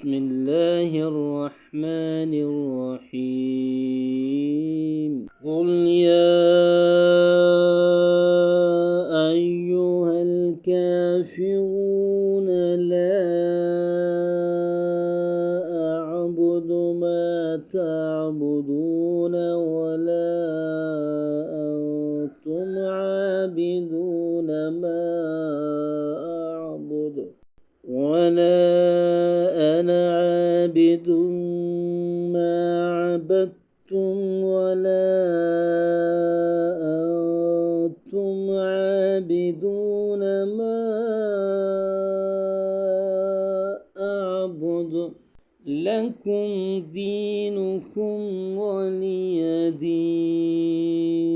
بسم الله الرحمن الرحيم قل يا أيها الكافرون لا أعبد ما تعبدون ولا أنتم عابدون ما أعبد ولا أنا عابد ما عبدتم ولا أنتم عابدون ما أعبد لكم دينكم ولي دين.